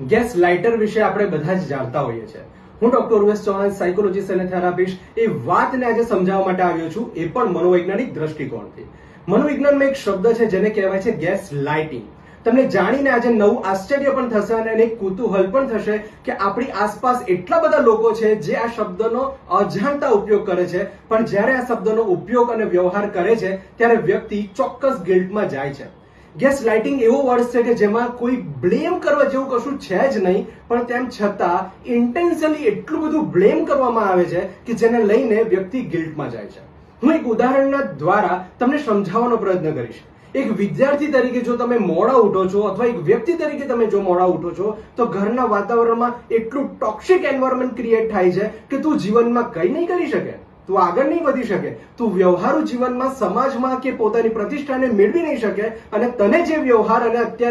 Gas lighter વિશે આપણે બધા જ જાણતા હોઈએ છીએ. હું ડોક્ટર ઉર્વેશ ચૌહાણ, સાયકોલોજીસ્ટ અને થેરાપિસ્ટ, એ વાતને આજે સમજાવવા માટે આવ્યો છું, એ પણ મનોવૈજ્ઞાનિક દ્રષ્ટિકોણથી. મનોવિજ્ઞાનમાં એક શબ્દ છે જેને કહેવાય છે ગેસ લાઇટિંગ. તમને જાણીને આજે નવું આશ્ચર્ય પણ થશે અને એક કુતૂહલ પણ થશે કે આપણી આસપાસ એટલા બધા લોકો છે જે આ શબ્દનો અજાણતા ઉપયોગ કરે છે, પણ જ્યારે આ શબ્દનો ઉપયોગ અને વ્યવહાર કરે છે ત્યારે વ્યક્તિ ચોક્કસ ગિલ્ટમાં જાય છે. ગેસ લાઇટિંગ એવો વર્ડ છે કે જેમાં કોઈ બ્લેમ કરવા જેવું કશું છે જ નહીં, પણ તેમ છતાં ઇન્ટેન્શનલી એટલું બધું બ્લેમ કરવામાં આવે છે કે જેને લઈને વ્યક્તિ ગિલ્ટમાં જાય છે. હું એક ઉદાહરણના દ્વારા તમને સમજાવવાનો પ્રયત્ન કરીશ. એક વિદ્યાર્થી તરીકે જો તમે મોડા ઉઠો છો અથવા એક વ્યક્તિ તરીકે તમે જો મોડા ઉઠો છો તો ઘરના વાતાવરણમાં એટલું ટોક્સિક એન્વાયરમેન્ટ ક્રિએટ થાય છે કે તું જીવનમાં કંઈ નહીં કરી શકે, તું આગળ નહીં વધી શકે, તું વ્યવહારુ જીવનમાં, સમાજમાં કે પોતાની પ્રતિષ્ઠાને મેળવી નહીં શકે અને તને જે વ્યવહાર અને અત્યારે